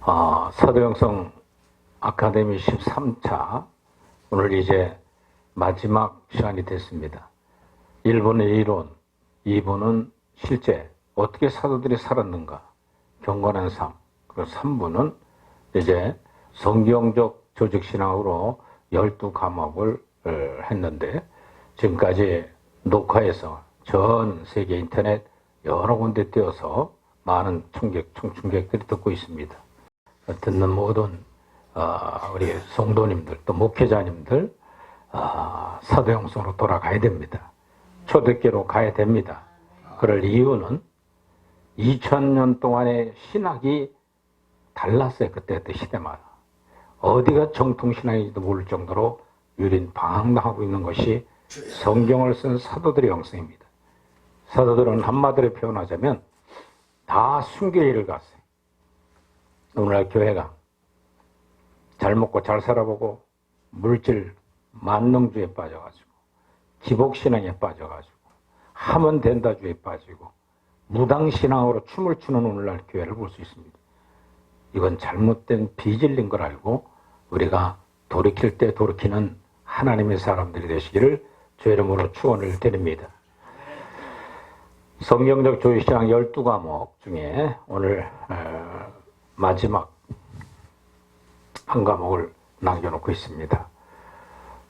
사도행성 아카데미 13차 오늘 이제 마지막 시간이 됐습니다. 1번은 이론, 2번은 실제 어떻게 사도들이 살았는가, 경건한 삶, 그리고 3번은 이제 성경적 조직신앙으로 12과목을 했는데 지금까지 녹화해서 전 세계 인터넷 여러 군데 띄어서 많은 청중객들이 듣고 있습니다. 듣는 모든 우리 성도님들 또 목회자님들 사도행성으로 돌아가야 됩니다. 초대교로 가야 됩니다. 그럴 이유는 2000년 동안의 신학이 달랐어요. 그때 시대마다. 어디가 정통신학인지도 모를 정도로 유린방황하고 있는 것이 성경을 쓴 사도들의 영성입니다. 사도들은 한마디로 표현하자면 다 순교의 갔어요. 오늘날 교회가 잘 먹고 잘 살아보고 물질 만능주의에 빠져가지고 기복신앙에 빠져가지고 하면 된다주의에 빠지고 무당신앙으로 춤을 추는 오늘날 교회를 볼 수 있습니다. 이건 잘못된 비질린 걸 알고 우리가 돌이킬 때 돌이키는 하나님의 사람들이 되시기를 주의 이름으로 축원을 드립니다. 성경적 조직신앙 12과목 중에 오늘 마지막 한 과목을 남겨놓고 있습니다.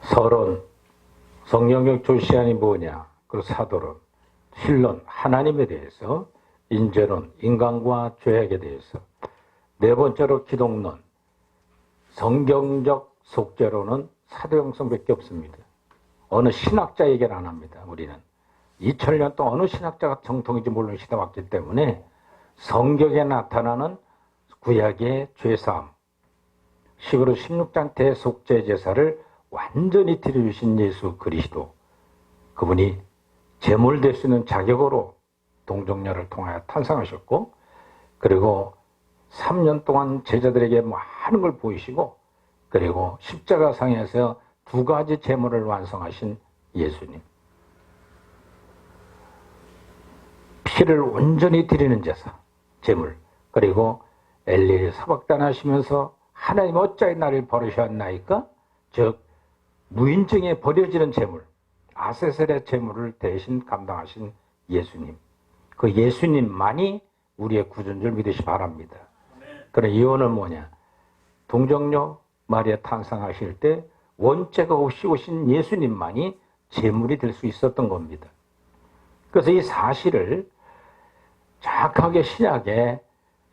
서론, 성경적 조직신앙이 뭐냐, 그리고 사도론, 신론, 하나님에 대해서, 인재론, 인간과 죄악에 대해서, 네 번째로 기독론, 성경적 속죄론은 사도행성밖에 없습니다. 어느 신학자 얘기를 안 합니다. 우리는 2000년 동안 어느 신학자가 정통인지 모르는 시대 왔기 때문에 성경에 나타나는 구약의 죄사함, 10으로 16장 대속죄 제사를 완전히 드려주신 예수 그리스도, 그분이 제물될 수 있는 자격으로 동정녀를 통하여 탄생하셨고, 그리고 3년 동안 제자들에게 많은 걸 보이시고, 그리고 십자가상에서 두 가지 제물을 완성하신 예수님, 피를 온전히 드리는 제사, 제물, 그리고 엘리를 사박단하시면서 하나님 어찌하여 나를 버리셨나이까? 즉 무인증에 버려지는 제물, 아세셀의 제물을 대신 감당하신 예수님, 그 예수님만이 우리의 구주인 줄 믿으시 바랍니다. 그런 이유는 뭐냐? 동정녀 마리아 탄생하실 때 원죄가 없이 오신 예수님만이 제물이 될 수 있었던 겁니다. 그래서 이 사실을 정확하게 신약의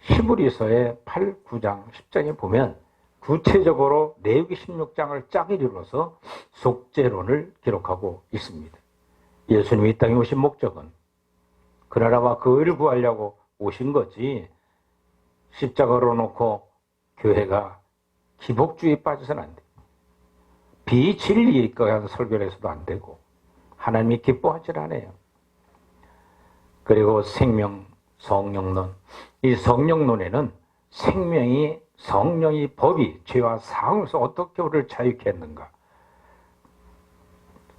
히브리서의 8, 9장, 10장에 보면 구체적으로 레위기 16장을 짝 이루어서 속죄론을 기록하고 있습니다. 예수님이 이 땅에 오신 목적은 그 나라와 그 의를 구하려고 오신 거지, 십자가로 놓고 교회가 기복주의에 빠져서는 안 돼. 비진리에 가서 설교를 해서도 안 되고 하나님이 기뻐하지 않아요. 그리고 생명, 성령론, 이 성령론에는 생명이, 성령이, 법이 죄와 사함에서 어떻게 우리를 자유케 했는가.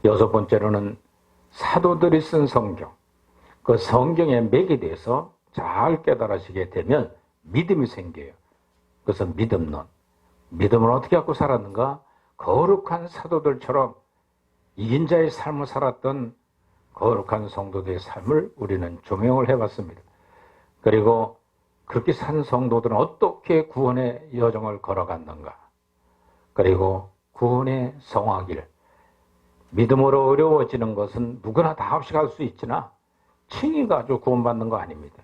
여섯 번째로는 사도들이 쓴 성경, 그 성경의 맥에 대해서 잘 깨달으시게 되면 믿음이 생겨요. 그래서 믿음론, 믿음을 어떻게 갖고 살았는가? 거룩한 사도들처럼 이긴 자의 삶을 살았던 거룩한 성도들의 삶을 우리는 조명을 해봤습니다. 그리고 그렇게 산 성도들은 어떻게 구원의 여정을 걸어갔는가, 그리고 구원의 성화길, 믿음으로 어려워지는 것은 누구나 다 없이 갈 수 있으나 칭의 가지고 구원받는 거 아닙니다.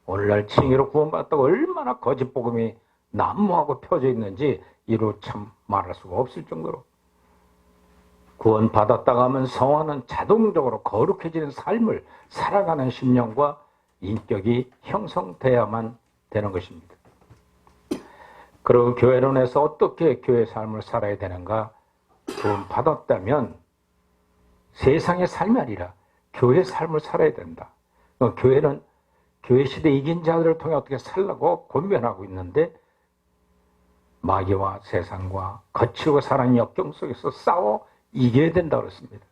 오늘날 칭의로 구원받았다고 얼마나 거짓 복음이 난무하고 펴져 있는지 이루 참 말할 수가 없을 정도로, 구원받았다가 하면 성화는 자동적으로 거룩해지는 삶을 살아가는 심령과 인격이 형성돼야만 되는 것입니다. 그리고 교회론에서 어떻게 교회 삶을 살아야 되는가, 구원받았다면 세상의 삶이 아니라 교회 삶을 살아야 된다. 교회는 교회 시대 이긴 자들을 통해 어떻게 살라고 권면하고 있는데, 마귀와 세상과 거칠고 사는 역경 속에서 싸워 이겨야 된다 그랬습니다.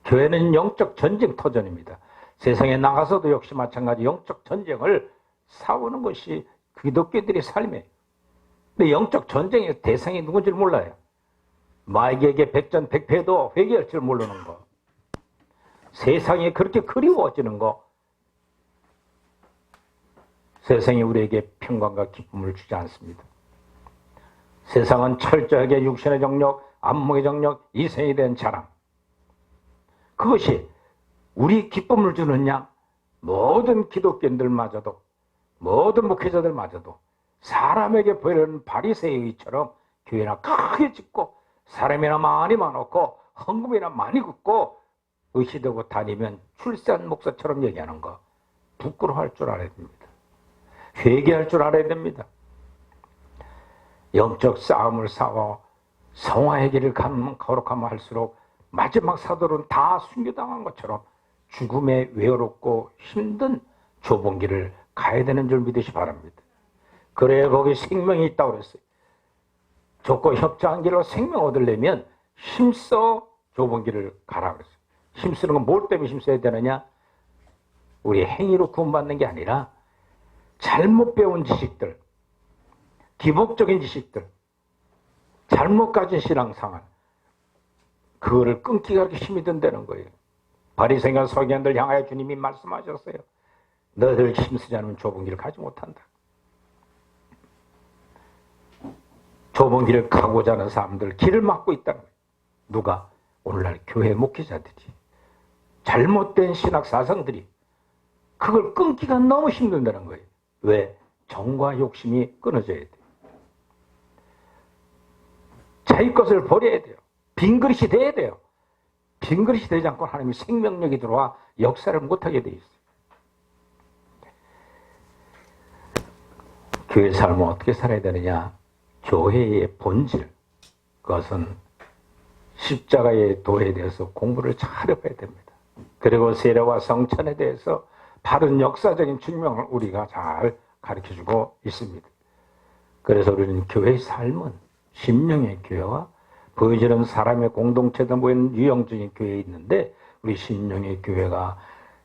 교회는 영적 전쟁터전입니다. 세상에 나가서도 역시 마찬가지 영적 전쟁을 싸우는 것이 기독교들의 삶이에요. 근데 영적 전쟁의 대상이 누군지 몰라요. 마귀에게 백전백패도 회개할 줄 모르는 거. 세상이 그렇게 그리워지는 거. 세상이 우리에게 평강과 기쁨을 주지 않습니다. 세상은 철저하게 육신의 정력, 안목의 정력, 이생에 대한 자랑. 그것이 우리 기쁨을 주느냐? 모든 기독교인들마저도, 모든 목회자들마저도 사람에게 보이는 바리새인처럼 교회나 크게 짓고 사람이나 많이 많았고 헌금이나 많이 긋고 의시되고 다니면 출세한 목사처럼 얘기하는 거 부끄러워할 줄 알아야 됩니다. 회개할 줄 알아야 됩니다. 영적 싸움을 싸워 성화의 길을 거룩하면 할수록 마지막 사도는 다 순교당한 것처럼 죽음에 외롭고 힘든 좁은 길을 가야 되는 줄 믿으시 바랍니다. 그래야 거기 생명이 있다고 그랬어요. 좁고 협착한 길로 생명 얻으려면 힘써 좁은 길을 가라 그랬어요. 힘쓰는 건 뭘 때문에 힘써야 되느냐? 우리 행위로 구원받는 게 아니라 잘못 배운 지식들, 기복적인 지식들, 잘못 가진 신앙생활, 그거를 끊기가 그렇게 힘이 든다는 거예요. 바리새인과 서기관들 향하여 주님이 말씀하셨어요. 너희들 힘쓰지 않으면 좁은 길을 가지 못한다. 좁은 길을 가고자 하는 사람들 길을 막고 있다는 거예요. 누가? 오늘날 교회 목회자들이, 잘못된 신학 사상들이 그걸 끊기가 너무 힘든다는 거예요. 왜? 정과 욕심이 끊어져야 돼요. 자기 것을 버려야 돼요. 빈 그릇이 돼야 돼요. 빈 그릇이 되지 않고 하나님의 생명력이 들어와 역사를 못하게 돼 있어요. 교회 삶은 어떻게 살아야 되느냐? 교회의 본질, 그것은 십자가의 도에 대해서 공부를 잘 해봐야 됩니다. 그리고 세례와 성찬에 대해서 바른 역사적인 증명을 우리가 잘 가르쳐주고 있습니다. 그래서 우리는 교회의 삶은 심령의 교회와 보여지는 사람의 공동체도 모이는 유형적인 교회에 있는데, 우리 심령의 교회가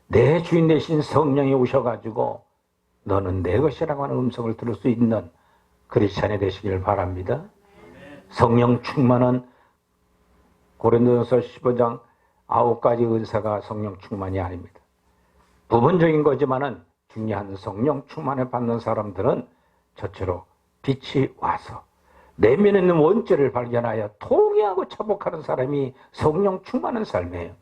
내 주인 되신 성령이 오셔가지고 너는 내 것이라고 하는 음성을 들을 수 있는 크리스찬이 되시길 바랍니다. 성령 충만은 고린도전서 15장 9가지 은사가 성령 충만이 아닙니다. 부분적인 거지만은 중요한 성령 충만을 받는 사람들은 저처럼 빛이 와서 내면에 있는 원죄를 발견하여 통회하고 차복하는 사람이 성령 충만한 삶이에요.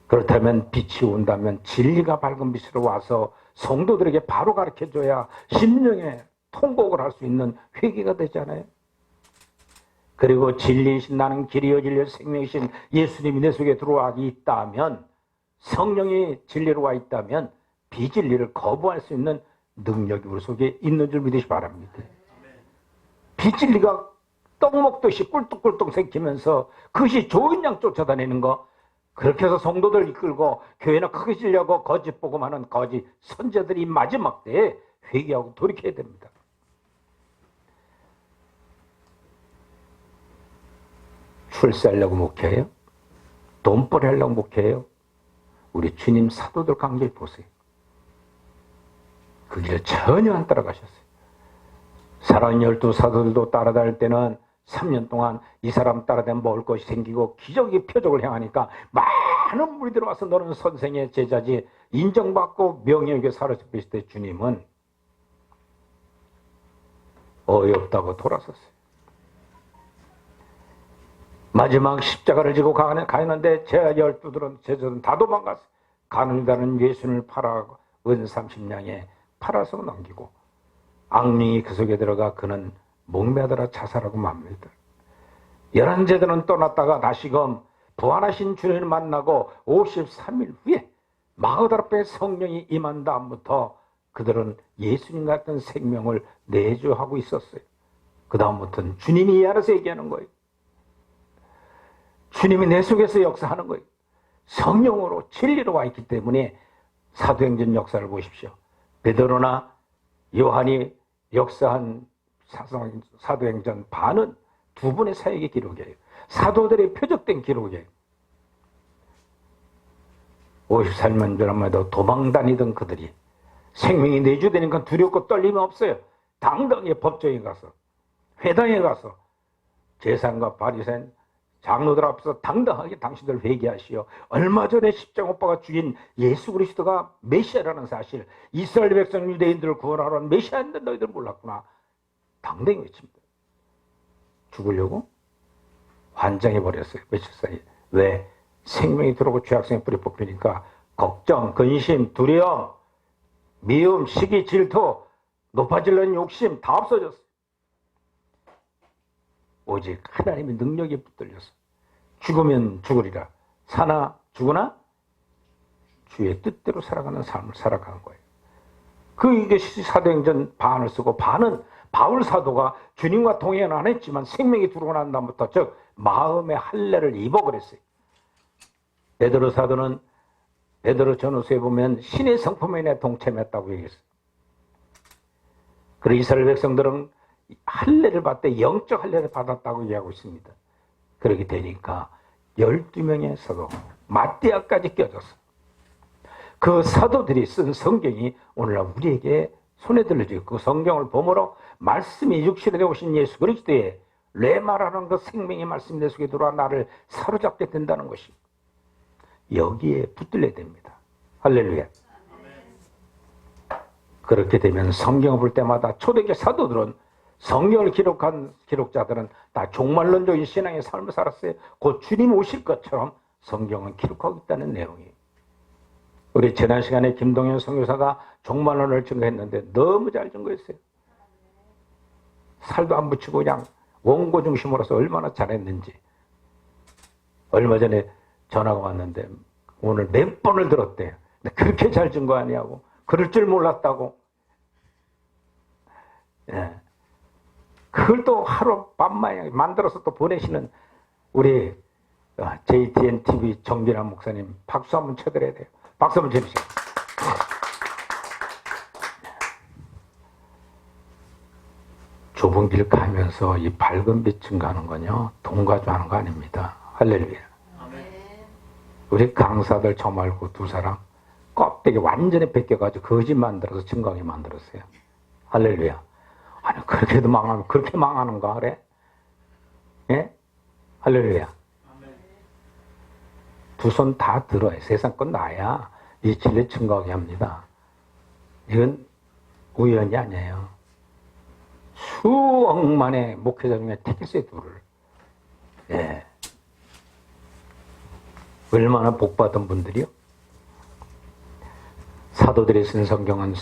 그렇다면 빛이 온다면 진리가 밝은 빛으로 와서 성도들에게 바로 가르쳐줘야 심령에 통곡을 할 수 있는 회개가 되잖아요. 그리고 진리이신 나는 길이요 진리요 생명이신 예수님이 내 속에 들어와 있다면, 성령이 진리로 와 있다면 비진리를 거부할 수 있는 능력이 우리 속에 있는 줄 믿으시 바랍니다. 비진리가 떡 먹듯이 꿀떡꿀떡 생기면서 그것이 좋은 양 쫓아다니는 거, 그렇게 해서 성도들 이끌고 교회나 크게 지려고 거짓 복음하는 거짓 선제들이 마지막 때에 회개하고 돌이켜야 됩니다. 출세하려고 목회해요? 돈벌이 하려고 목회해요? 우리 주님 사도들 관계 보세요. 그 길을 전혀 안 따라가셨어요. 사랑하는 12사도들도 따라다닐 때는 3년 동안 이 사람 따라다니면 먹을 것이 생기고 기적의 표적을 행하니까 많은 무리들이 와서 너는 선생의 제자지 인정받고 명예에게 사로잡히실 때 주님은 어이없다고 돌아섰어요. 마지막 십자가를 지고 가는데 제자 12들은 제자들은 다 도망갔어요. 가는다는 예수님을 팔아 은 30냥에 팔아서 넘기고 악령이 그 속에 들어가 그는 목매달아 자살하고 맙니다. 11제자는 떠났다가 다시금 부활하신 주님을 만나고 53일 후에 마그다라의 성령이 임한 다음부터 그들은 예수님 같은 생명을 내주하고 있었어요. 그 다음부터는 주님이 알아서 얘기하는 거예요. 주님이 내 속에서 역사하는 거예요. 성령으로 진리로 와 있기 때문에 사도행전 역사를 보십시오. 베드로나 요한이 역사한 사도행전 반은 두 분의 사역의 기록이에요. 사도들의 표적된 기록이에요. 53년 전에도 도망다니던 그들이 생명이 내주되니까 두렵고 떨림이 없어요. 당당하게 법정에 가서, 회당에 가서 제사장과 바리새인 장로들 앞에서 당당하게 당신들 회개하시오. 얼마 전에 십자오빠가 죽인 예수 그리스도가 메시아라는 사실, 이스라엘 백성 유대인들을 구원하러 온 메시아인데 너희들 몰랐구나. 당당히 외칩니다. 죽으려고 환장해버렸어요. 며칠 사이에. 왜? 생명이 들어오고 죄악성이 뿌리 뽑히니까 걱정, 근심, 두려움, 미움, 시기, 질투, 높아지려는 욕심 다 없어졌어. 오직 하나님의 능력에 붙들려서 죽으면 죽으리라, 사나 죽으나 주의 뜻대로 살아가는 삶을 살아가는 거예요. 이게 사도행전 반을 쓰고, 반은 바울 사도가 주님과 동행은 안 했지만 생명이 들어오고 난 다음부터, 즉 마음의 할례를 입어 그랬어요. 베드로 사도는 베드로 전후서에 보면 신의 성품에 동참했다고 얘기했어요. 그리고 이스라엘 백성들은 할례를 받되 영적 할례를 받았다고 얘기하고 있습니다. 그렇게 되니까 12명의 사도, 마띠아까지 껴졌어. 그 사도들이 쓴 성경이 오늘날 우리에게 손에 들려지고, 그 성경을 보므로 말씀이 육신에 오신 예수 그리스도의 레마라는 그 생명의 말씀이 내 속에 들어와 나를 사로잡게 된다는 것이, 여기에 붙들려야 됩니다. 할렐루야. 그렇게 되면 성경을 볼 때마다 초대교회 사도들은, 성경을 기록한 기록자들은 다 종말론적인 신앙의 삶을 살았어요. 곧 주님 오실 것처럼 성경은 기록하고 있다는 내용이에요. 우리 지난 시간에 김동현 선교사가 종말론을 증거했는데 너무 잘 증거했어요. 살도 안 붙이고 그냥 원고 중심으로서 얼마나 잘했는지. 얼마 전에 전화가 왔는데 오늘 몇 번을 들었대요. 근데 그렇게 잘 증거하냐고, 그럴 줄 몰랐다고. 예. 그걸 또 하루 밤마에 만들어서 또 보내시는 우리 JTN TV 정빈환 목사님, 박수 한번 쳐드려야 돼요. 박수 한번 쳐주세요. 좁은 길 가면서 이 밝은 빛 증가하는 건요, 돈 가져가는 거 아닙니다. 할렐루야. 우리 강사들 저 말고 두 사람 껍데기 완전히 벗겨가지고 거짓 만들어서 증거하게 만들었어요. 할렐루야. 아니, 그렇게도 망하면 그렇게 망하는가 그래? 예? 할렐루야. 두 손 다 들어야 세상 끝나야 이 진리 증거하게 합니다. 이건 우연이 아니에요. 수억만의 목회자 중에 택했어요, 둘을. 예. 얼마나 복받은 분들이요? 사도들이 쓴 성경은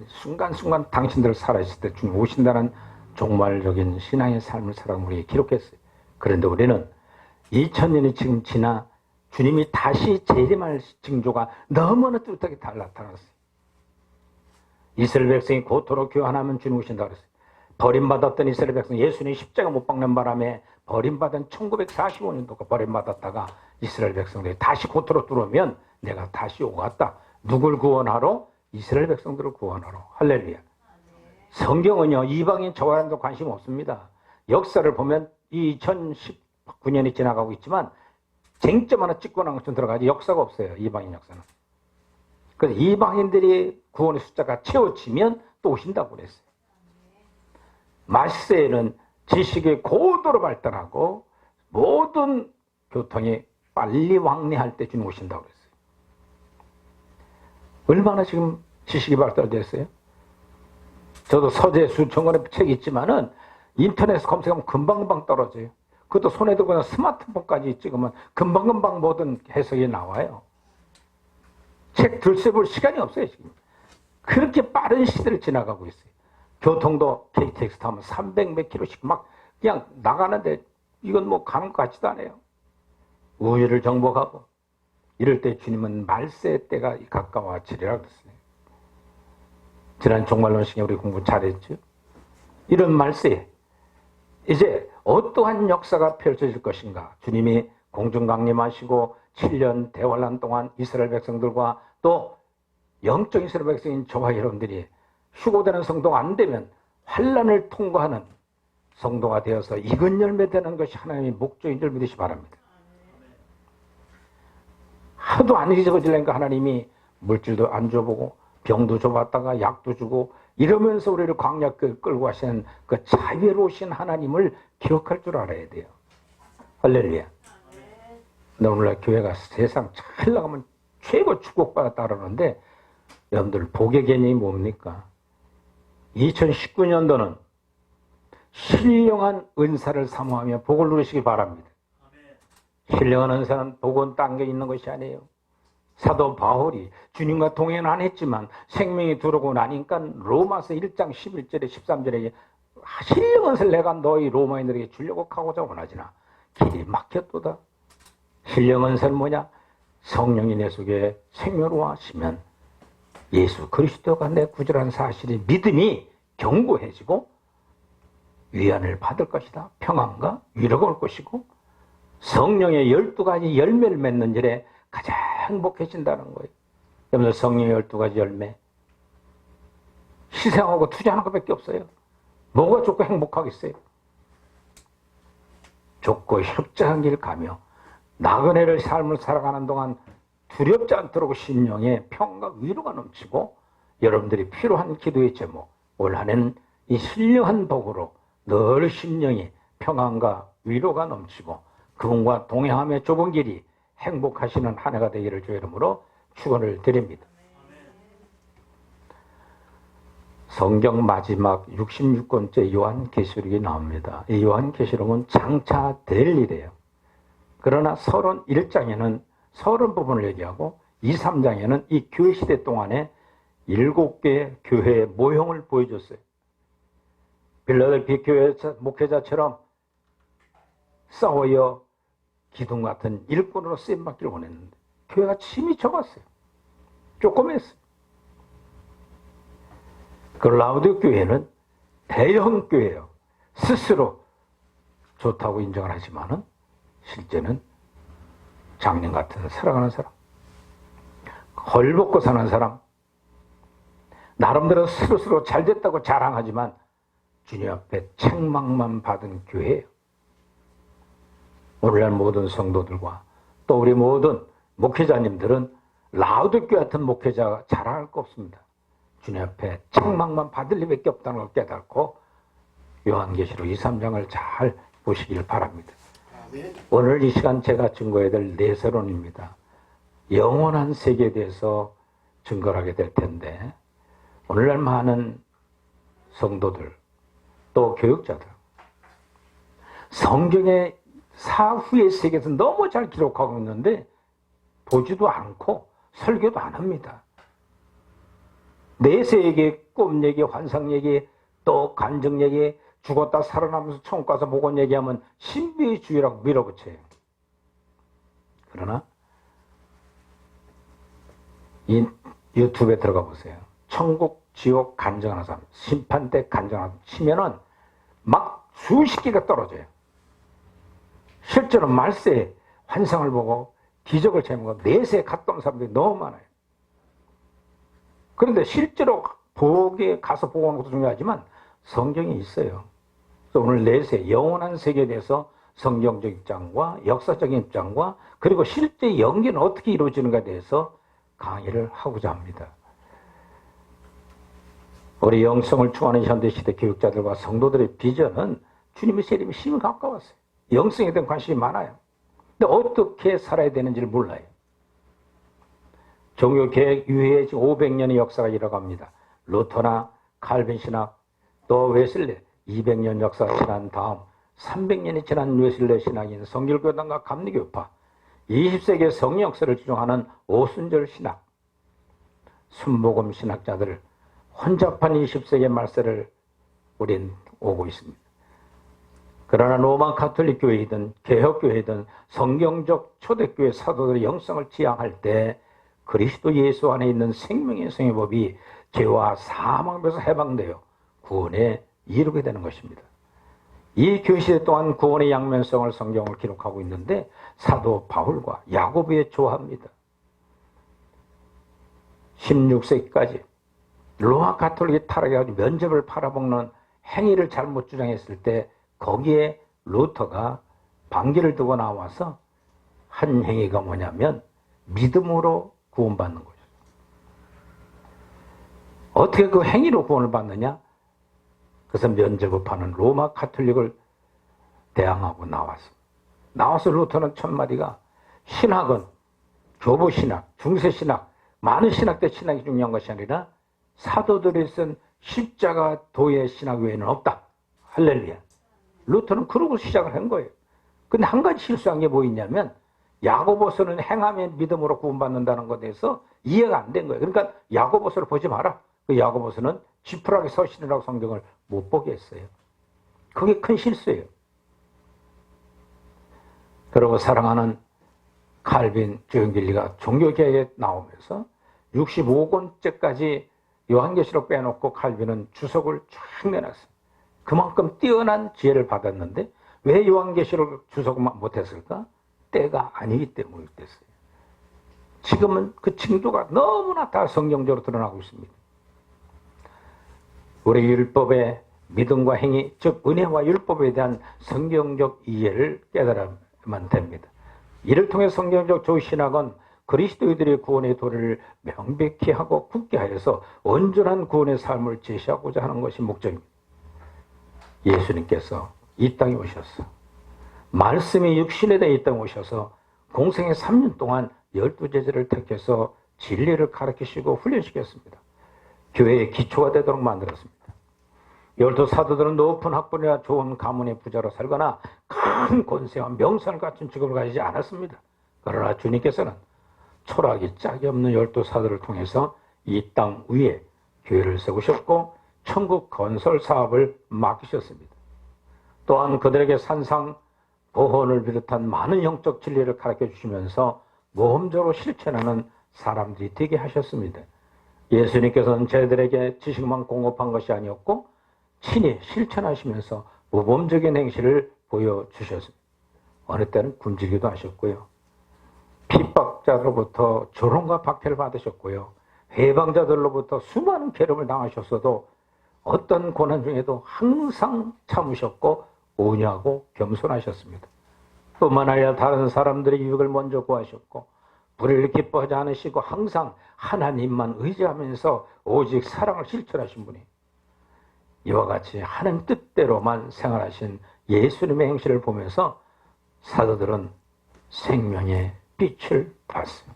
순간순간 당신들 살아있을 때 주님 오신다는 종말적인 신앙의 삶을 살아가는 우리에게 기록했어요. 그런데 우리는 2000년이 지금 지나 주님이 다시 재림할 징조가 너무나 뚜렷하게 나타났어요. 이스라엘 백성이 고토로 교환하면 주님 오신다고 그랬어요. 버림받았던 이스라엘 백성, 예수님이 십자가 못 박는 바람에 버림받은 1945년도가 버림받았다가 이스라엘 백성들이 다시 고토로 들어오면 내가 다시 오겠다. 누굴 구원하러? 이스라엘 백성들을 구원하러. 할렐루야. 성경은요, 이방인 저와도 관심 없습니다. 역사를 보면 2019년이 지나가고 있지만 쟁점 하나 찍고 난 것좀 들어가지 역사가 없어요. 이방인 역사는. 그래서 이방인들이 구원의 숫자가 채워지면 또 오신다고 그랬어요. 말세에는 지식이 고도로 발달하고 모든 교통이 빨리 왕래할 때 주님 오신다고 그랬어요. 얼마나 지금 지식이 발달됐어요? 저도 서재 수천 권의 책이 있지만은 인터넷에서 검색하면 금방금방 떨어져요. 그것도 손에 들고 그냥 스마트폰까지 찍으면 금방금방 모든 해석이 나와요. 책 들춰볼 시간이 없어요, 지금. 그렇게 빠른 시대를 지나가고 있어요. 교통도 KTX 타면 300몇 킬로씩 막 그냥 나가는데 이건 뭐 가는 것 같지도 않아요. 우위를 정복하고 이럴 때 주님은 말세 때가 가까워지리라 그랬어요. 지난 종말론 시간에 우리 공부 잘했죠? 이런 말세에 이제 어떠한 역사가 펼쳐질 것인가? 주님이 공중 강림하시고 7년 대환란 동안 이스라엘 백성들과 또 영적 이스라엘 백성인 저와 여러분들이 휴고되는 성도가 안 되면 환란을 통과하는 성도가 되어서 익은 열매 되는 것이 하나님의 목적인 줄 믿으시 바랍니다. 하도 안 잊어지려니까 하나님이 물질도 안 줘보고 병도 줘봤다가 약도 주고 이러면서 우리를 광야 끌고 가시는 그 자비로우신 하나님을 기억할 줄 알아야 돼요. 할렐루야. 오늘날 교회가 세상 잘 나가면 최고 축복받았다 그러는데 여러분들 복의 개념이 뭡니까? 2019년도는 신령한 은사를 사모하며 복을 누리시기 바랍니다. 신령한 은사는 복은 당겨 있는 것이 아니에요. 사도 바울이 주님과 동행은 안 했지만 생명이 들어오고 나니까 로마서 1장 11절에 13절에 신령한 은사를 내가 너희 로마인들에게 주려고 하고자 원하지나 길이 막혔도다. 신령한 은사는 뭐냐? 성령이 내 속에 생명으로 하시면 예수 그리스도가 내 구주라는 사실이 믿음이 견고해지고 위안을 받을 것이다. 평안과 위로가 올 것이고 성령의 12가지 열매를 맺는 일에 가장 행복해진다는 거예요. 여러분들 성령의 12가지 열매 희생하고 투자하는 것밖에 없어요. 뭐가 좋고 행복하겠어요? 좁고 협착한 길 가며 나그네를 삶을 살아가는 동안 두렵지 않도록 심령에 평안과 위로가 넘치고 여러분들이 필요한 기도의 제목 올 한해는 이 신령한 복으로 늘 심령이 평안과 위로가 넘치고 그분과 동행하며 좁은 길이 행복하시는 한 해가 되기를 주의 이름으로 축원을 드립니다. 성경 마지막 66권째 요한계시록이 나옵니다. 이 요한계시록은 장차 될 일이에요. 그러나 31장에는 서른 부분을 얘기하고 2, 3장에는 이 교회 시대 동안에 7개의 교회의 모형을 보여줬어요. 빌라델피아 교회 목회자처럼 싸워여 기둥 같은 일꾼으로 쓰임받기를 원했는데 교회가 침이 적었어요. 조그맸어요. 그 라우디오 교회는 대형 교회예요. 스스로 좋다고 인정을 하지만은 실제는 장년 같은 살아가는 사람, 헐벗고 사는 사람, 나름대로 스스로 잘됐다고 자랑하지만 주님 앞에 책망만 받은 교회예요. 오늘날 모든 성도들과 또 우리 모든 목회자님들은 라우디오교회 같은 목회자가 자랑할 거 없습니다. 주님 앞에 책망만 받을 일밖에 없다는 걸 깨닫고 요한계시록 2, 3장을 잘 보시길 바랍니다. 오늘 이 시간 제가 증거해야 될 내세론입니다. 영원한 세계에 대해서 증거를 하게 될 텐데 오늘날 많은 성도들 또 교육자들 성경의 사후의 세계에서 너무 잘 기록하고 있는데 보지도 않고 설교도 안 합니다. 내세 얘기, 꿈 얘기, 환상 얘기, 또 간증 얘기, 죽었다 살아나면서 천국 가서 복원 얘기하면 신비주의라고 밀어붙여요. 그러나 이 유튜브에 들어가 보세요. 천국, 지옥 간증하는 사람, 심판대 간증하는 사람 치면은 막 수십 개가 떨어져요. 실제로 말세에 환상을 보고 기적을 체험하고 내세에 갔다 온 사람들이 너무 많아요. 그런데 실제로 복에 가서 보고 오는 것도 중요하지만 성경이 있어요. 그래서 오늘 내세 영원한 세계에 대해서 성경적 입장과 역사적인 입장과 그리고 실제 연기는 어떻게 이루어지는가에 대해서 강의를 하고자 합니다. 우리 영성을 추구하는 현대시대 교육자들과 성도들의 비전은 주님의 세림이 심히 가까웠어요. 영성에 대한 관심이 많아요. 근데 어떻게 살아야 되는지를 몰라요. 종교개혁 이후에 500년의 역사가 일어갑니다. 루터나 칼빈 신학, 또 웨슬레 200년 역사가 지난 다음 300년이 지난 웨슬레 신학인 성결교단과 감리교파, 20세기의 성령 역사를 주장하는 오순절 신학, 순복음 신학자들 혼잡한 20세기의 말세를 우린 오고 있습니다. 그러나 로마 가톨릭 교회이든 개혁교회이든 성경적 초대교회 사도들의 영성을 지향할 때 그리스도 예수 안에 있는 생명의 성의법이 죄와 사망에서 해방되어 구원에 이르게 되는 것입니다. 이 교시대 또한 구원의 양면성을 성경을 기록하고 있는데 사도 바울과 야고보에 조합니다. 16세기까지 로마 가톨릭이 타락해가지고 면접을 팔아먹는 행위를 잘못 주장했을 때 거기에 루터가 반기를 두고 나와서 한 행위가 뭐냐면 믿음으로 구원받는 거죠. 어떻게 그 행위로 구원을 받느냐? 그래서 면제법하는 로마 가톨릭을 대항하고 나왔습니다. 나와서 루터는 첫마디가 신학은 교부신학, 중세신학, 많은 신학대 신학이 중요한 것이 아니라 사도들이 쓴 십자가 도의 신학 외에는 없다. 할렐루야. 루터는 그러고 시작을 한 거예요. 근데 한 가지 실수한 게 뭐 있냐면 야고보서는 행함의 믿음으로 구원받는다는 것에 대해서 이해가 안 된 거예요. 그러니까 야고보서를 보지 마라. 그 야고보서는 지푸라기 서신이라고 성경을 못 보게 했어요. 그게 큰 실수예요. 그리고 사랑하는 칼빈 조용길리가 종교개혁에 나오면서 65권째까지 요한계시록 빼놓고 칼빈은 주석을 쫙 내놨어요. 그만큼 뛰어난 지혜를 받았는데 왜 요한계시록 주석만 못했을까? 때가 아니기 때문에 됐어요. 지금은 그 징조가 너무나 다 성경적으로 드러나고 있습니다. 우리 율법의 믿음과 행위, 즉 은혜와 율법에 대한 성경적 이해를 깨달으면 됩니다. 이를 통해 성경적 조신학은 그리스도인들의 구원의 도리를 명백히 하고 굳게 하여서 온전한 구원의 삶을 제시하고자 하는 것이 목적입니다. 예수님께서 이 땅에 오셨어. 말씀이 육신에 대해 이 땅에 오셔서 공생의 3년 동안 12제자를 택해서 진리를 가르치시고 훈련시켰습니다. 교회의 기초가 되도록 만들었습니다. 12사도들은 높은 학벌이나 좋은 가문의 부자로 살거나 큰 권세와 명성을 갖춘 직업을 가지지 않았습니다. 그러나 주님께서는 초라하기 짝이 없는 12사도를 통해서 이 땅 위에 교회를 세우셨고 천국 건설 사업을 맡기셨습니다. 또한 그들에게 산상 보혼을 비롯한 많은 영적 진리를 가르쳐 주시면서 모험적으로 실천하는 사람들이 되게 하셨습니다. 예수님께서는 저희들에게 지식만 공급한 것이 아니었고 친히 실천하시면서 모범적인 행실을 보여주셨습니다. 어느 때는 굶주기도 하셨고요. 핍박자로부터 조롱과 박해를 받으셨고요. 해방자들로부터 수많은 괴롭을 당하셨어도 어떤 고난 중에도 항상 참으셨고 온유하고 겸손하셨습니다. 뿐만 아니라 다른 사람들의 유익을 먼저 구하셨고 불의를 기뻐하지 않으시고 항상 하나님만 의지하면서 오직 사랑을 실천하신 분이 이와 같이 하나님 뜻대로만 생활하신 예수님의 행실을 보면서 사도들은 생명의 빛을 봤어요.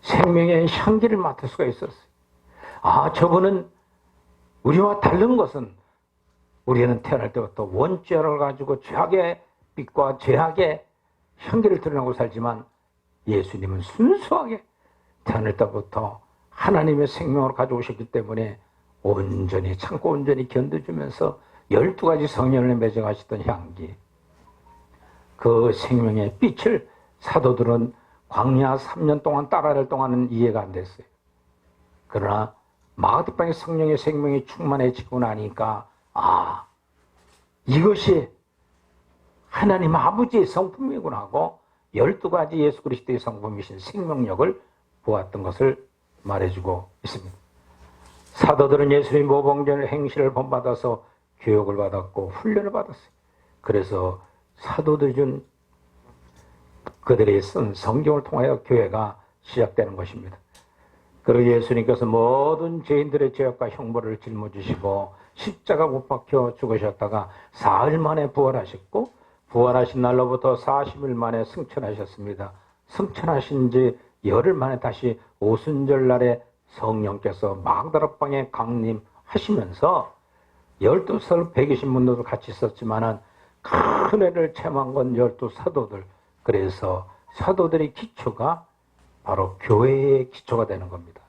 생명의 향기를 맡을 수가 있었어요. 아, 저분은 우리와 다른 것은 우리는 태어날 때부터 원죄를 가지고 죄악의 빛과 죄악의 향기를 드러내고 살지만 예수님은 순수하게 태어날 때부터 하나님의 생명을 가져오셨기 때문에 온전히 참고 온전히 견뎌주면서 12가지 성령을 매정하시던 향기, 그 생명의 빛을 사도들은 광야 3년 동안 따라갈 동안은 이해가 안 됐어요. 그러나 마가다락방에 성령의 생명이 충만해지고 나니까 아, 이것이 하나님 아버지의 성품이구나 하고 12가지 예수 그리스도의 성품이신 생명력을 보았던 것을 말해주고 있습니다. 사도들은 예수님 모범적인 행실을 본받아서 교육을 받았고 훈련을 받았어요. 그래서 사도들이 준 그들이 쓴 성경을 통하여 교회가 시작되는 것입니다. 그리고 예수님께서 모든 죄인들의 죄악과 형벌을 짊어지시고 십자가 못 박혀 죽으셨다가 사흘 만에 부활하셨고 부활하신 날로부터 40일 만에 승천하셨습니다. 승천하신 지 열흘 만에 다시 오순절 날에 성령께서 마그다락방에 강림하시면서 12살 120문도도 같이 있었지만은 큰 애를 체험한 건 12사도들. 그래서 사도들의 기초가 바로 교회의 기초가 되는 겁니다.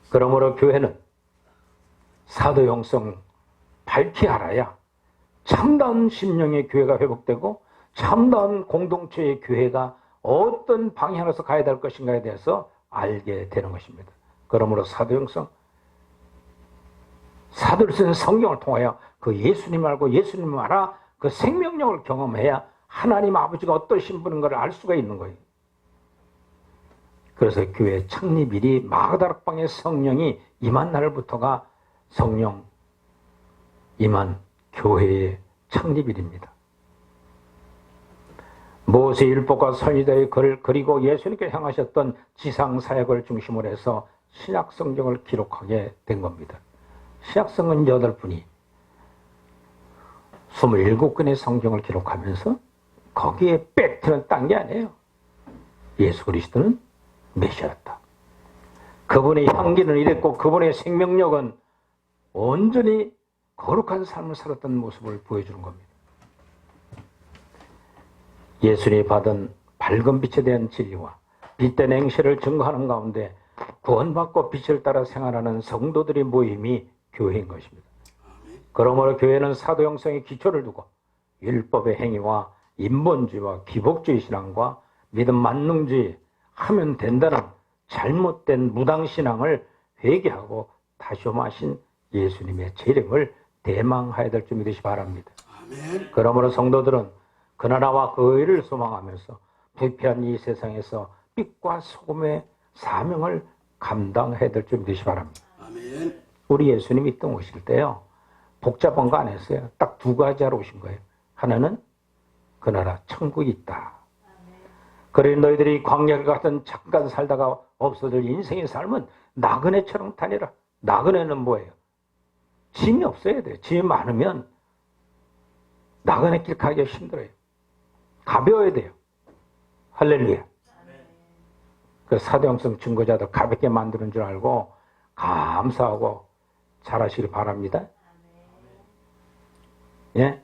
그러므로 교회는 사도 영성 밝히 알아야 참다운 심령의 교회가 회복되고 참다운 공동체의 교회가 어떤 방향으로서 가야 될 것인가에 대해서 알게 되는 것입니다. 그러므로 사도 영성, 사도를 쓴 성경을 통하여 그 예수님 알고 예수님 알아 그 생명력을 경험해야 하나님 아버지가 어떠신 분인 걸 알 수가 있는 거예요. 그래서 교회 창립일이 마가다락방의 성령이 임한 날부터가 성령 임한 교회의 창립일입니다. 모세의 율법과 선지자의 글을 그리고 예수님께 향하셨던 지상사역을 중심으로 해서 신약 성경을 기록하게 된 겁니다. 신약 성경 8분이 27권의 성경을 기록하면서 거기에 빼트는 딴 게 아니에요. 예수 그리스도는 메시아였다. 그분의 향기는 이랬고 그분의 생명력은 온전히 거룩한 삶을 살았던 모습을 보여주는 겁니다. 예수님이 받은 밝은 빛에 대한 진리와 빛된 행실을 증거하는 가운데 구원받고 빛을 따라 생활하는 성도들의 모임이 교회인 것입니다. 그러므로 교회는 사도 형성의 기초를 두고 율법의 행위와 인본주의와 기복주의 신앙과 믿음 만능주의 하면 된다는 잘못된 무당신앙을 회개하고 다시험하신 예수님의 재림을 대망하여야 될 줄 믿으시 바랍니다. 아멘. 그러므로 성도들은 그 나라와 그 의를 소망하면서 부패한 이 세상에서 빛과 소금의 사명을 감당해야 될 줄 믿으시 바랍니다. 아멘. 우리 예수님이 이 땅 오실 때요, 복잡한 거 안 했어요. 딱 2가지 하러 오신 거예요. 하나는 그 나라 천국이 있다. 그래 너희들이 광야를 같은 잠깐 살다가 없어질 인생의 삶은 나그네처럼 다니라. 나그네는 뭐예요? 짐이 없어야 돼요. 짐이 많으면 나그네 길 가기가 힘들어요. 가벼워야 돼요. 할렐루야. 그 사도행성 증거자들 가볍게 만드는 줄 알고 감사하고 잘하시길 바랍니다. 예?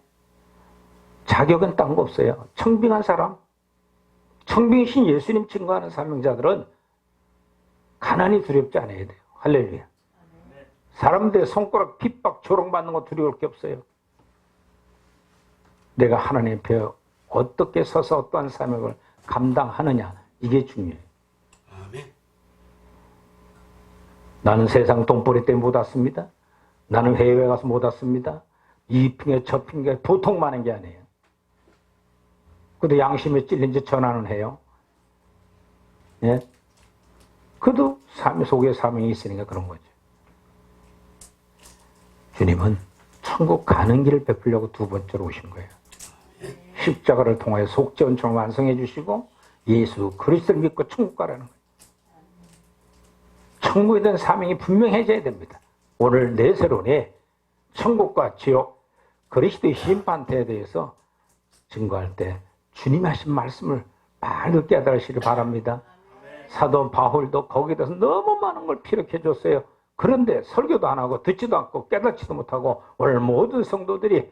자격은 딴 거 없어요. 청빙한 사람, 청빙이신 예수님 증거하는 사명자들은 가난이 두렵지 않아야 돼요. 할렐루야. 사람들의 손가락 핍박 조롱받는 거 두려울 게 없어요. 내가 하나님 앞에 어떻게 서서 어떠한 사명을 감당하느냐, 이게 중요해요. 나는 세상 돈벌이 때문에 못 왔습니다. 나는 해외에 가서 못 왔습니다. 이 핑계 저 핑계 보통 많은 게 아니에요. 그래도 양심에 찔린 지 전화는 해요. 예? 그래도 삶 속에 사명이 있으니까 그런 거죠. 주님은 천국 가는 길을 베풀려고 2번째로 오신 거예요. 십자가를 통하여 속죄원처럼 완성해 주시고 예수 그리스도를 믿고 천국 가라는 거예요. 천국에 대한 사명이 분명해져야 됩니다. 오늘 내 세론에 천국과 지옥, 그리스도의 심판대에 대해서 증거할 때 주님이 하신 말씀을 많이 깨달으시길 바랍니다. 사도 바울도 거기에 대해서 너무 많은 걸 피력해 줬어요. 그런데 설교도 안 하고 듣지도 않고 깨닫지도 못하고 오늘 모든 성도들이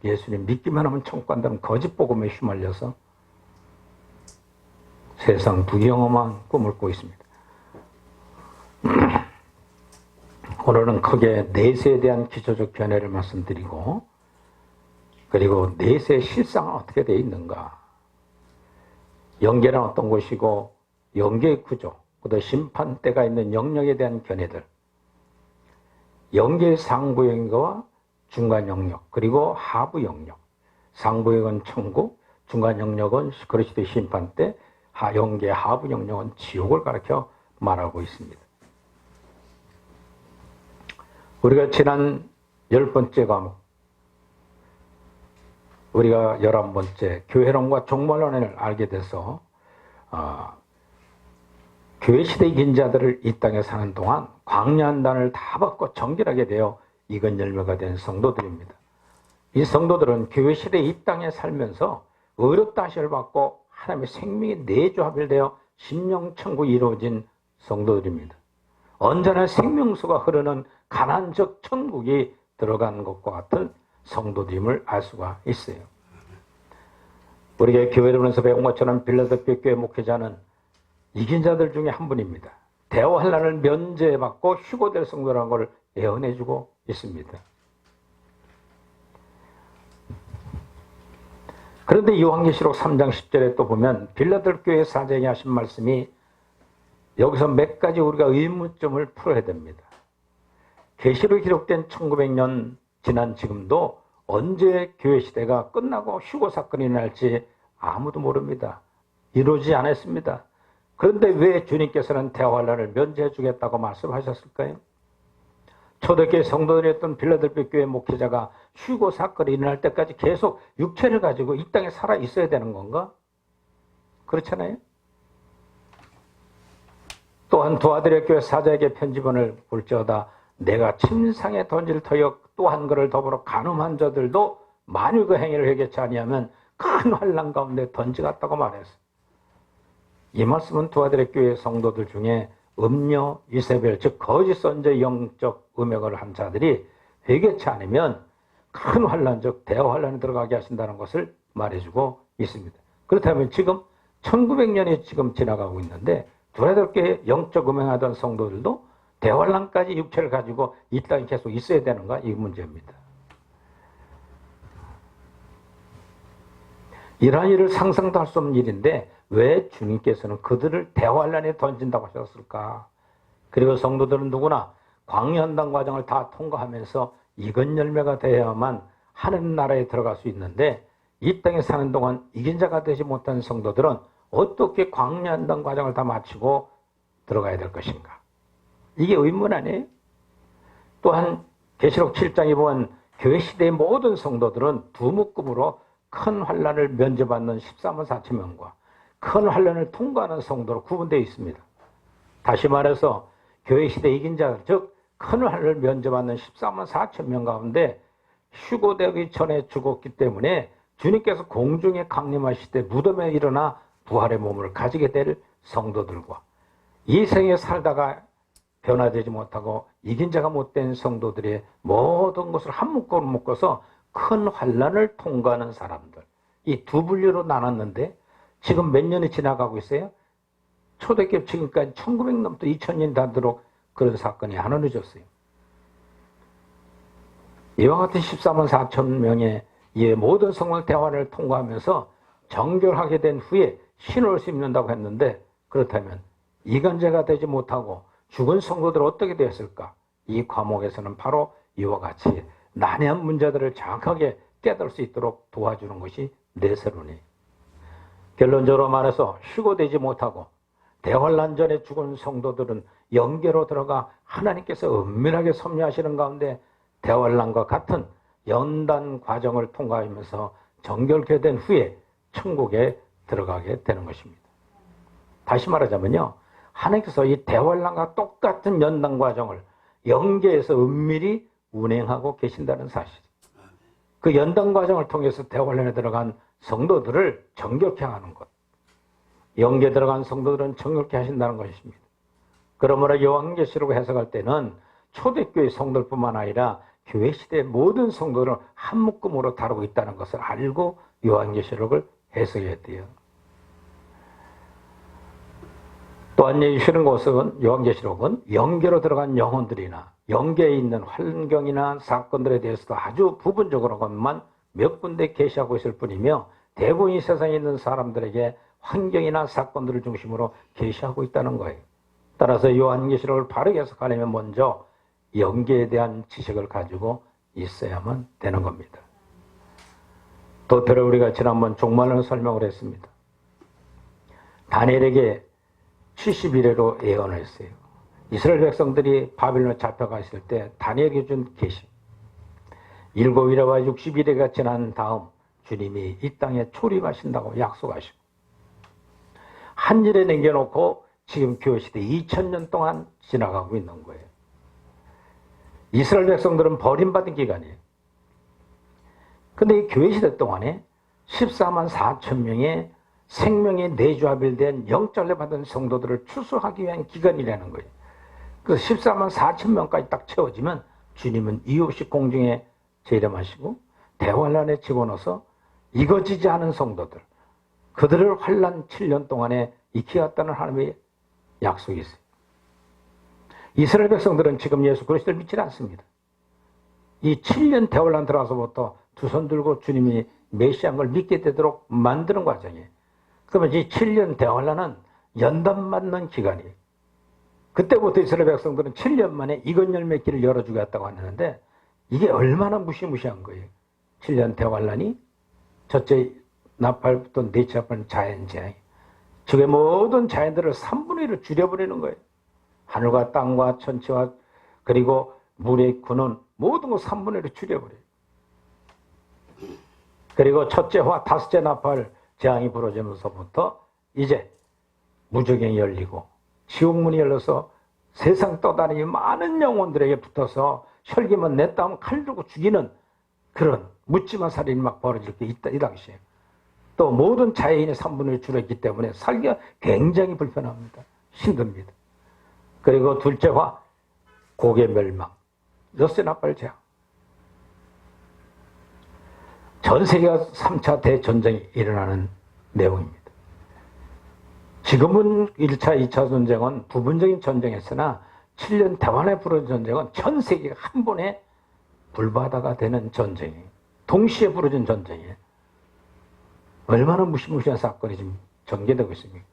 예수님 믿기만 하면 천국 간다는 거짓 복음에 휘말려서 세상 부경험한 꿈을 꾸고 있습니다. 오늘은 크게 내세에 대한 기초적 견해를 말씀드리고, 그리고 내세의 실상은 어떻게 되어 있는가, 영계는 어떤 것이고 영계의 구조, 또 심판대가 있는 영역에 대한 견해들, 영계의 상부 영역과 중간 영역, 그리고 하부 영역. 상부 영역은 천국, 중간 영역은 그리스도의 심판대, 영계 하부 영역은 지옥을 가르쳐 말하고 있습니다. 우리가 지난 10번째 과목, 우리가 11번째 교회론과 종말론을 알게 돼서 교회 시대 이긴 자들을 이 땅에 사는 동안 광야한단을 다 받고 정결하게 되어 익은 열매가 된 성도들입니다. 이 성도들은 교회 시대 이 땅에 살면서 의롭다 하심을 받고 하나님의 생명이 내조합일되어 심령천국이 이루어진 성도들입니다. 언제나 생명수가 흐르는 가난적 천국이 들어간 것과 같은 성도들임을 알 수가 있어요. 우리가 교회를 보면서 배운 것처럼 빌라델피아 교회 목회자는 이긴 자들 중에 한 분입니다. 대환란을 면제받고 휴고될 성도라는 것을 예언해주고 있습니다. 그런데 요한계시록 3장 10절에 또 보면 빌라델피아 교회 사장이 하신 말씀이 여기서 몇 가지 우리가 의문점을 풀어야 됩니다. 계시로 기록된 1900년 지난 지금도 언제 교회 시대가 끝나고 휴고 사건이 날지 아무도 모릅니다. 이루어지지 않았습니다. 그런데 왜 주님께서는 대환란을 면제해 주겠다고 말씀하셨을까요? 초대교회 성도들이었던 빌라델피아 교회 목회자가 휴고 사건이 일어날 때까지 계속 육체를 가지고 이 땅에 살아 있어야 되는 건가? 그렇잖아요. 또한 두아드레 교회 사자에게 편지본을 볼지어다 내가 침상에 던질 터역 또 한 그를 더불어 간음한 자들도 만일 그 행위를 회개치 아니하면 큰 환난 가운데 던지갔다고 말했어. 이 말씀은 두아드레 교회 성도들 중에 음녀, 이세벨, 즉 거짓 선지의 영적 음역을 한 자들이 회개치 않으면 큰 환난, 즉 대환란에 들어가게 하신다는 것을 말해주고 있습니다. 그렇다면 지금 1900년이 지금 지나가고 있는데 두아드레 교회 영적 음행하던 성도들도 대환란까지 육체를 가지고 이 땅에 계속 있어야 되는가? 이 문제입니다. 이러한 일을 상상도 할 수 없는 일인데 왜 주님께서는 그들을 대환란에 던진다고 하셨을까? 그리고 성도들은 누구나 광야한당 과정을 다 통과하면서 익은 열매가 되어야만 하늘 나라에 들어갈 수 있는데 이 땅에 사는 동안 이긴 자가 되지 못한 성도들은 어떻게 광야한당 과정을 다 마치고 들어가야 될 것인가? 이게 의문 아니에요? 또한 계시록 7장에 보면 교회 시대의 모든 성도들은 두 묶음으로 큰 환난을 면제받는 14만 4천 명과 큰 환난을 통과하는 성도로 구분되어 있습니다. 다시 말해서 교회 시대 이긴 자, 즉 큰 환난을 면제받는 14만 4천 명 가운데 휴고되기 전에 죽었기 때문에 주님께서 공중에 강림하실 때 무덤에 일어나 부활의 몸을 가지게 될 성도들과 이 생에 살다가 변화되지 못하고 이긴 자가 못된 성도들의 모든 것을 한 묶음으로 묶어서 큰 환난을 통과하는 사람들, 이 두 분류로 나눴는데 지금 몇 년이 지나가고 있어요? 초대교회 지금까지 1900년부터 2000년 되도록 그런 사건이 안 어느졌어요. 이와 같은 14만 4천 명의 이 모든 성공 대화를 통과하면서 정결하게 된 후에 신을 심는다고 했는데 그렇다면 이간제가 되지 못하고 죽은 성도들은 어떻게 되었을까? 이 과목에서는 바로 이와 같이 난해한 문제들을 정확하게 깨달을 수 있도록 도와주는 것이 내세론이에요. 결론적으로 말해서 휴고되지 못하고 대환란 전에 죽은 성도들은 영계로 들어가 하나님께서 은밀하게 섭리하시는 가운데 대환란과 같은 연단 과정을 통과하면서 정결케 된 후에 천국에 들어가게 되는 것입니다. 다시 말하자면요, 하나님께서 이 대환란과 똑같은 연단 과정을 영계에서 은밀히 운행하고 계신다는 사실. 그 연단 과정을 통해서 대환란에 들어간 성도들을 정결케 하는 것. 영계에 들어간 성도들은 정결케 하신다는 것입니다. 그러므로 요한계시록 해석할 때는 초대교회 성도들뿐만 아니라 교회 시대의 모든 성도를 한 묶음으로 다루고 있다는 것을 알고 요한계시록을 해석해야 돼요. 또한 예수는 것은 요한계시록은 영계로 들어간 영혼들이나 영계에 있는 환경이나 사건들에 대해서도 아주 부분적으로만 몇 군데 계시하고 있을 뿐이며 대부분 이 세상에 있는 사람들에게 환경이나 사건들을 중심으로 계시하고 있다는 거예요. 따라서 요한계시록을 바르게 해석하려면 먼저 영계에 대한 지식을 가지고 있어야만 되는 겁니다. 도태로 우리가 지난번 종말론 설명을 했습니다. 다니엘에게 70일에로 예언을 했어요. 이스라엘 백성들이 바빌론에 잡혀가 있을 때 다니엘에게 준 계시. 7일에와 60일에가 지난 다음 주님이 이 땅에 초림하신다고 약속하시고 한 일에 남겨놓고 지금 교회 시대 2000년 동안 지나가고 있는 거예요. 이스라엘 백성들은 버림받은 기간이에요. 근데 이 교회 시대 동안에 14만 4천 명의 생명의 내조합일된 영적을 받은 성도들을 추수하기 위한 기간이라는 거예요. 그 14만 4천 명까지 딱 채워지면 주님은 이유 없이 공중에 재림하시고 대환란에 집어넣어서 이거지지 않은 성도들, 그들을 환란 7년 동안에 익히겠다는 하나님의 약속이 있어요. 이스라엘 백성들은 지금 예수 그리스도를 믿지 않습니다. 이 7년 대환란 들어서부터 두 손 들고 주님이 메시아인 걸 믿게 되도록 만드는 과정이에요. 그러면 이 7년 대환란은 연단받는 기간이에요. 그때부터 이스라엘 백성들은 7년 만에 익은 열매 길을 열어주겠다고 하는데 이게 얼마나 무시무시한 거예요. 7년 대환란이 첫째 나팔부터 넷째 나팔은 자연재앙. 지금의 모든 자연들을 3분의 1을 줄여버리는 거예요. 하늘과 땅과 천지와 그리고 물의 구는 모든 것 3분의 1을 줄여버려요. 그리고 첫째와 다섯째 나팔 재앙이 벌어지면서부터 이제 무저갱이 열리고 지옥문이 열려서 세상 떠다니는 많은 영혼들에게 붙어서 혈기만 냈다 하면 칼 들고 죽이는 그런 묻지마 살인이 막 벌어질 게 있다, 이 당시에. 또 모든 자연인의 3분의 1 줄었기 때문에 살기가 굉장히 불편합니다. 힘듭니다. 그리고 둘째와 고개 멸망, 엿새 나팔 재앙. 전 세계가 3차 대전쟁이 일어나는 내용입니다. 지금은 1차, 2차 전쟁은 부분적인 전쟁이었으나 7년 대환에 부른 전쟁은 전 세계가 한 번에 불바다가 되는 전쟁이에요. 동시에 부러진 전쟁이에요. 얼마나 무시무시한 사건이 지금 전개되고 있습니까?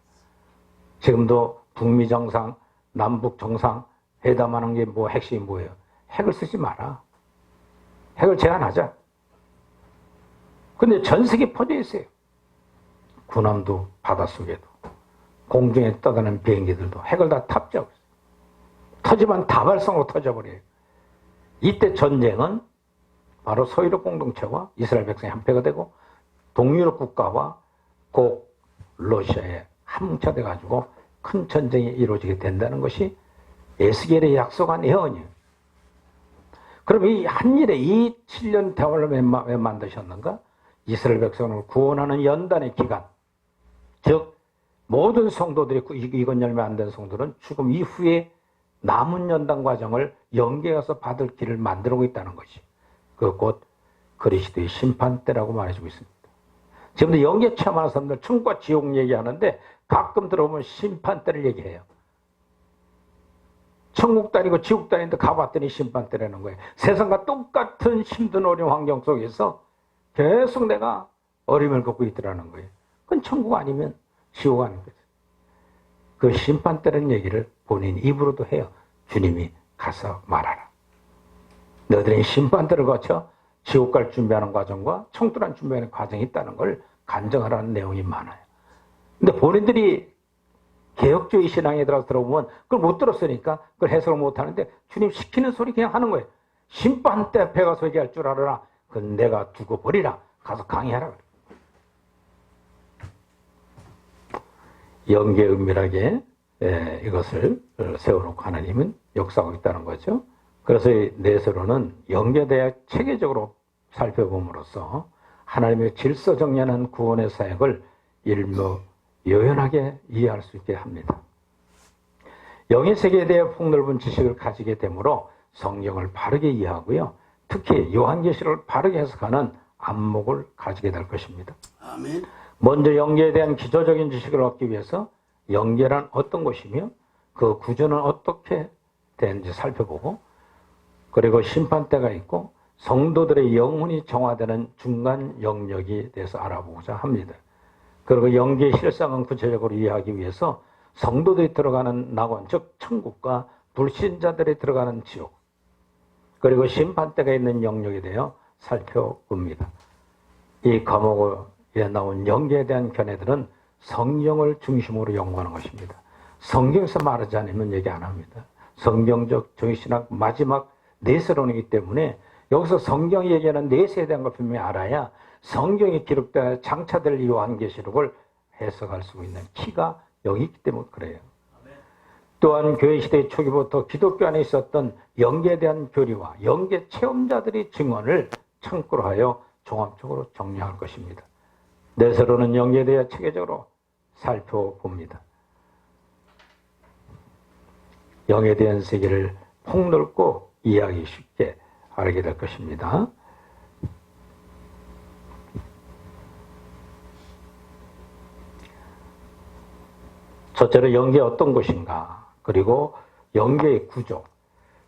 지금도 북미 정상, 남북 정상 회담하는 게 뭐 핵심이 뭐예요? 핵을 쓰지 마라. 핵을 제한하자. 근데 전 세계에 퍼져 있어요. 군함도 바닷속에도 공중에 떠다니는 비행기들도 핵을 다 탑재하고 있어요. 터지면 다발성으로 터져버려요. 이때 전쟁은 바로 소유럽 공동체와 이스라엘 백성이 한패가 되고 동유럽 국가와 꼭 러시아에 합뭉쳐돼 가지고 큰 전쟁이 이루어지게 된다는 것이 에스겔의 약속한 예언이에요. 그럼 이 한일에 이 7년 대화를 왜 만드셨는가? 이스라엘 백성을 구원하는 연단의 기간, 즉 모든 성도들이 이건 열매 안 된 성도들은 죽음 이후에 남은 연단 과정을 연계해서 받을 길을 만들고 있다는 것이 그 곧 그리스도의 심판 때라고 말해주고 있습니다. 지금도 연계 체험하는 사람들 천국과 지옥 얘기하는데 가끔 들어보면 심판 때를 얘기해요. 천국도 아니고 지옥도 아닌데 가봤더니 심판 때라는 거예요. 세상과 똑같은 힘든 어려운 환경 속에서 계속 내가 어림을 겪고 있더라는 거예요. 그건 천국 아니면 지옥 아닌 거죠. 그 심판 때라는 얘기를 본인 입으로도 해요. 주님이 가서 말하라. 너희들이 심판 때를 거쳐 지옥 갈 준비하는 과정과 청도란 준비하는 과정이 있다는 걸 간증하라는 내용이 많아요. 근데 본인들이 개혁주의 신앙에 들어서 들어보면 그걸 못 들었으니까 그걸 해석을 못 하는데 주님 시키는 소리 그냥 하는 거예요. 심판 때 배가 서게 할 줄 알아라. 그건 내가 두고 버리라. 가서 강의하라. 연계 은밀하게 이것을 세워놓고 하나님은 역사하고 있다는 거죠. 그래서 이 내세로는 연계대에 체계적으로 살펴봄으로써 하나님의 질서정연한 구원의 사역을 일목요연하게 이해할 수 있게 합니다. 영의 세계에 대해 폭넓은 지식을 가지게 되므로 성경을 바르게 이해하고요. 특히 요한계시를 바르게 해석하는 안목을 가지게 될 것입니다. 아멘. 먼저 영계에 대한 기초적인 지식을 얻기 위해서 영계란 어떤 것이며 그 구조는 어떻게 되는지 살펴보고 그리고 심판대가 있고 성도들의 영혼이 정화되는 중간 영역에 대해서 알아보고자 합니다. 그리고 영계의 실상은 구체적으로 이해하기 위해서 성도들이 들어가는 낙원, 즉 천국과 불신자들이 들어가는 지옥 그리고 심판대가 있는 영역에 대해 살펴봅니다. 이 과목에 나온 영계에 대한 견해들은 성경을 중심으로 연구하는 것입니다. 성경에서 말하지 않으면 얘기 안 합니다. 성경적 정신학 마지막 내세론이기 때문에 여기서 성경이 얘기하는 내세에 대한 걸 분명히 알아야 성경이 기록되어 장차될 요한계시록을 해석할 수 있는 키가 여기 있기 때문에 그래요. 또한 교회시대 초기부터 기독교 안에 있었던 영계에 대한 교리와 영계 체험자들의 증언을 참고로 하여 종합적으로 정리할 것입니다. 내세로는 영계에 대해 체계적으로 살펴봅니다. 영에 대한 세계를 폭넓고 이해하기 쉽게 알게 될 것입니다. 첫째로 영계 어떤 것인가, 그리고 영계의 구조,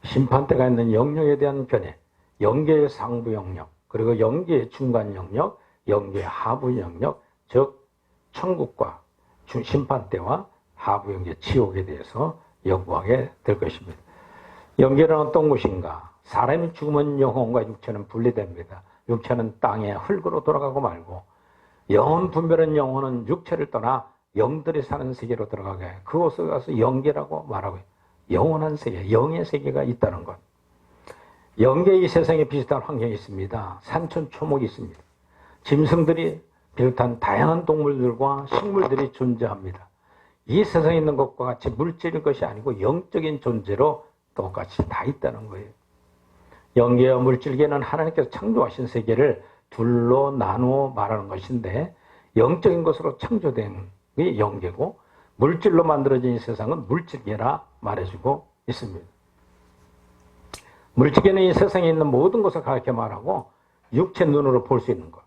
심판대가 있는 영역에 대한 견해, 영계의 상부 영역, 그리고 영계의 중간 영역, 영계의 하부 영역, 즉 천국과 심판대와 하부 영계 지옥에 대해서 연구하게 될 것입니다. 영계는 어떤 것인가? 사람이 죽으면 영혼과 육체는 분리됩니다. 육체는 땅의 흙으로 돌아가고 말고 영혼 분별한 영혼은 육체를 떠나 영들이 사는 세계로 들어가게 그곳에 가서 영계라고 말하고 있어요. 영원한 세계, 영의 세계가 있다는 것. 영계의 세상에 비슷한 환경이 있습니다. 산천초목이 있습니다. 짐승들이 비롯한 다양한 동물들과 식물들이 존재합니다. 이 세상에 있는 것과 같이 물질인 것이 아니고 영적인 존재로 똑같이 다 있다는 거예요. 영계와 물질계는 하나님께서 창조하신 세계를 둘로 나누어 말하는 것인데, 영적인 것으로 창조된 게 영계고 물질로 만들어진 이 세상은 물질계라 말해주고 있습니다. 물질계는 이 세상에 있는 모든 것을 가르쳐 말하고 육체 눈으로 볼 수 있는 것.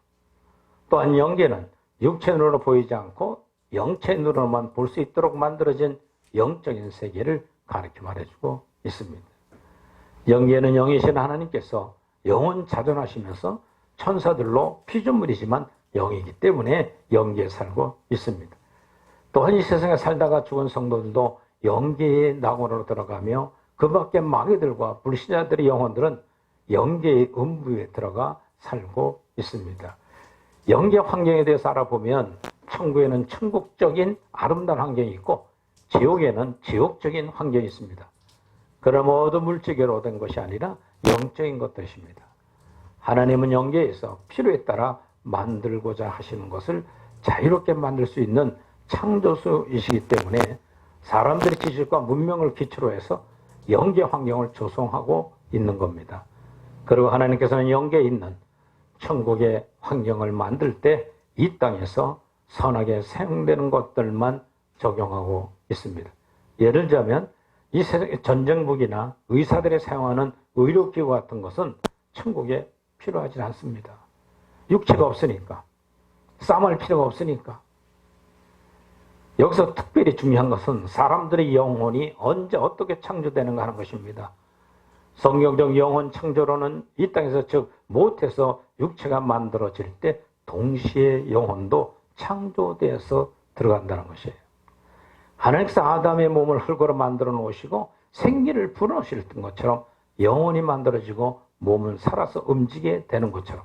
또한 영계는 육체 눈으로 보이지 않고 영체 눈으로만 볼 수 있도록 만들어진 영적인 세계를 가르쳐 말해주고 있습니다. 영계는 영이신 하나님께서 영원 자존하시면서 천사들로 피조물이지만 영이기 때문에 영계에 살고 있습니다. 또한 이 세상에 살다가 죽은 성도들도 영계의 낙원으로 들어가며 그 밖에 마귀들과 불신자들의 영혼들은 영계의 음부에 들어가 살고 있습니다. 영계 환경에 대해서 알아보면 천국에는 천국적인 아름다운 환경이 있고 지옥에는 지옥적인 환경이 있습니다. 그럼 모두 물질계로 된 것이 아니라 영적인 것들입니다. 하나님은 영계에서 필요에 따라 만들고자 하시는 것을 자유롭게 만들 수 있는 창조주이시기 때문에 사람들의 지식과 문명을 기초로 해서 영계 환경을 조성하고 있는 겁니다. 그리고 하나님께서는 영계에 있는 천국의 환경을 만들 때 이 땅에서 선하게 사용되는 것들만 적용하고 있습니다. 예를 들자면 이 전쟁무기나 의사들이 사용하는 의료기구 같은 것은 천국에 필요하지 않습니다. 육체가 없으니까, 싸움할 필요가 없으니까. 여기서 특별히 중요한 것은 사람들의 영혼이 언제 어떻게 창조되는가 하는 것입니다. 성경적 영혼 창조로는 이 땅에서 즉 못해서 육체가 만들어질 때 동시에 영혼도 창조되어서 들어간다는 것이에요. 하나님께서 아담의 몸을 흙으로 만들어 놓으시고 생기를 불어넣으실 것처럼 영혼이 만들어지고 몸은 살아서 움직이게 되는 것처럼,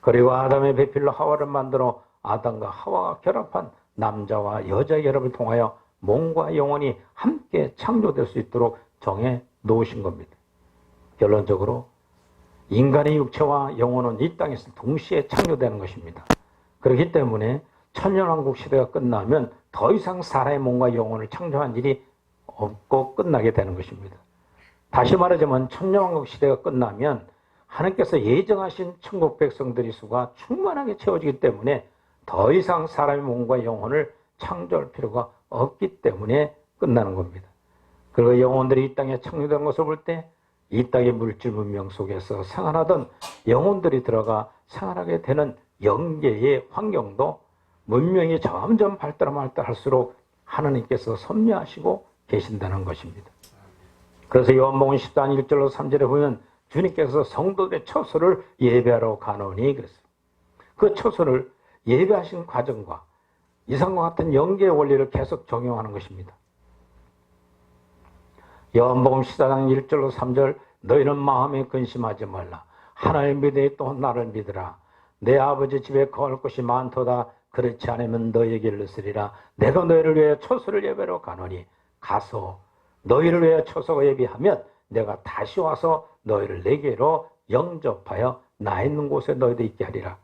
그리고 아담의 배필로 하와를 만들어 아담과 하와가 결합한 남자와 여자의 결합을 통하여 몸과 영혼이 함께 창조될 수 있도록 정해 놓으신 겁니다. 결론적으로 인간의 육체와 영혼은 이 땅에서 동시에 창조되는 것입니다. 그렇기 때문에 천년왕국 시대가 끝나면 더 이상 사람의 몸과 영혼을 창조한 일이 없고 끝나게 되는 것입니다. 다시 말하자면 천년왕국 시대가 끝나면 하나님께서 예정하신 천국 백성들의 수가 충만하게 채워지기 때문에 더 이상 사람의 몸과 영혼을 창조할 필요가 없기 때문에 끝나는 겁니다. 그리고 영혼들이 이 땅에 창조된 것을 볼 때 이 땅의 물질 문명 속에서 생활하던 영혼들이 들어가 생활하게 되는 영계의 환경도 문명이 점점 발달할수록 하나님께서 섭리하시고 계신다는 것입니다. 그래서 요한복음 14장 1절로 3절에 보면 주님께서 성도들의 처소를 예배하러 가노니 그랬어요. 그 처소를 예배하신 과정과 이상과 같은 영계의 원리를 계속 적용하는 것입니다. 요한복음 14장 1절로 3절 너희는 마음에 근심하지 말라. 하나님을 믿으니 또 나를 믿으라. 내 아버지 집에 거할 곳이 많도다. 그렇지 않으면 너희에게 이르시리라. 내가 너희를 위해 처소를 예배하러 가노니 가서 너희를 위해 처소가 예비하면 내가 다시 와서 너희를 내게로 영접하여 나 있는 곳에 너희도 있게 하리라.